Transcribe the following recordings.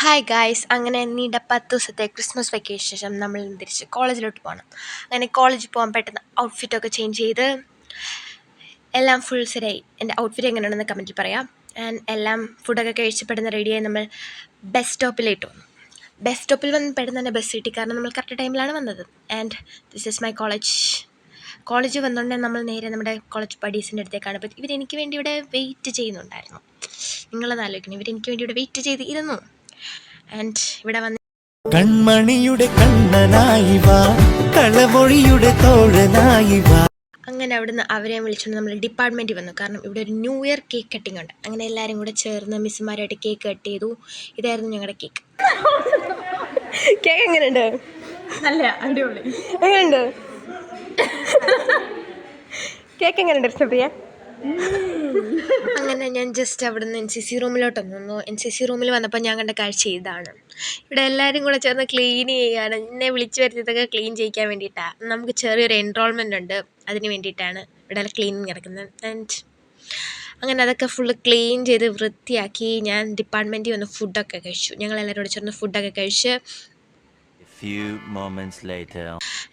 Hi guys, അങ്ങനെ നീണ്ട 10 ദിവസത്തെ ക്രിസ്മസ് വെക്കേഷൻ ശേഷം നമ്മൾ തിരിച്ച് കോളേജിലോട്ട് പോകണം. അങ്ങനെ കോളേജിൽ പോകാൻ പെട്ടെന്ന് ഔട്ട്ഫിറ്റൊക്കെ ചേഞ്ച് ചെയ്ത് എല്ലാം ഫുൾ ശരിയായി. എൻ്റെ ഔട്ട്ഫിറ്റ് എങ്ങനെയാണെന്ന് കമൻറ്റിൽ പറയാം. ആൻഡ് എല്ലാം ഫുഡൊക്കെ കഴിച്ച് പെട്ടെന്ന് റെഡിയായി നമ്മൾ ബസ് സ്റ്റോപ്പിലേക്ക് വന്നു. ബസ് സ്റ്റോപ്പിൽ വന്ന് പെട്ടെന്ന് തന്നെ ബസ് കിട്ടി, കാരണം നമ്മൾ കറക്റ്റ് ടൈമിലാണ് വന്നത്. And this is my college വന്നുകൊണ്ട് നമ്മൾ നേരെ നമ്മുടെ കോളേജ് ബഡീസിൻ്റെ അടുത്തേക്കാണ്. അപ്പോൾ ഇവരെനിക്ക് വേണ്ടി ഇവിടെ വെയിറ്റ് ചെയ്യുന്നുണ്ടായിരുന്നു. നിങ്ങളത് ആലോചിക്കണം, ഇവരെനിക്ക് വേണ്ടി ഇവിടെ വെയിറ്റ് ചെയ്ത് ഇരുന്നു. ആൻഡ് ഇവിടെ വന്ന് കൺമണിയുടെ കണ്ണനായി വാ, കളമൊഴിയുടെ തോഴനായി വാ. അങ്ങനെ അവിടുന്ന് അവരെ വിളിച്ചുകൊണ്ട് നമ്മൾ ഡിപ്പാർട്ട്മെൻറ്റിൽ വന്നു, കാരണം ഇവിടെ ഒരു ന്യൂ ഇയർ കേക്ക് കട്ടിങ് ഉണ്ട്. അങ്ങനെ എല്ലാവരും കൂടെ ചേർന്ന് മിസ്സുമാരായിട്ട് കേക്ക് കട്ട് ചെയ്തു. ഇതായിരുന്നു ഞങ്ങളുടെ കേക്ക്. കേക്ക് എങ്ങനെയുണ്ട്? നല്ല അടിപൊളി. എങ്ങനെയുണ്ട് കേക്ക്? എങ്ങനെയുണ്ട് ഇഷ്ടപ്രിയ? അങ്ങനെ ഞാൻ ജസ്റ്റ് അവിടെ നിന്ന് NCC റൂമിലോട്ട് വന്നു. NCC റൂമിൽ വന്നപ്പോൾ ഞാൻ കണ്ട കാഴ്ച ഇതാണ്. ഇവിടെ എല്ലാവരും കൂടെ ചേർന്ന് ക്ലീൻ ചെയ്യുകയാണ്. എന്നെ വിളിച്ചു വരുത്തിയതൊക്കെ ക്ലീൻ ചെയ്യിക്കാൻ വേണ്ടിയിട്ടാണ്. നമുക്ക് ചെറിയൊരു എൻറോൾമെൻ്റ് ഉണ്ട്, അതിന് വേണ്ടിയിട്ടാണ് ഇവിടെ ക്ലീനിങ് നടക്കുന്നത്. ആൻഡ് അങ്ങനെ അതൊക്കെ ഫുള്ള് ക്ലീൻ ചെയ്ത് വൃത്തിയാക്കി ഞാൻ ഡിപ്പാർട്ട്മെൻറ്റിൽ വന്ന് ഫുഡൊക്കെ കഴിച്ചു. ഞങ്ങളെല്ലാവരും കൂടെ ചേർന്ന് ഫുഡൊക്കെ കഴിച്ച്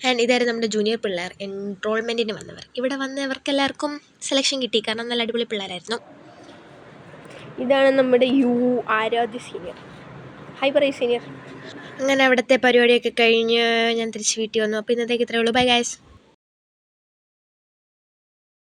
ആൻഡ് ഇതായിരുന്നു നമ്മുടെ ജൂനിയർ പിള്ളേർ, എൻറോൾമെൻറ്റിന് വന്നവർ. ഇവിടെ വന്നവർക്ക് എല്ലാവർക്കും സെലക്ഷൻ കിട്ടി, കാരണം നല്ല അടിപൊളി പിള്ളേരായിരുന്നു. ഇതാണ് നമ്മുടെ ആരാധ്യ സീനിയർ. ഹൈ പറയൂ സീനിയർ. അങ്ങനെ അവിടുത്തെ പരിപാടിയൊക്കെ കഴിഞ്ഞ് ഞാൻ തിരിച്ച് വീട്ടിൽ വന്നു. അപ്പോൾ ഇന്നത്തേക്ക് ഇത്രയേ ഉള്ളൂ. Bye guys.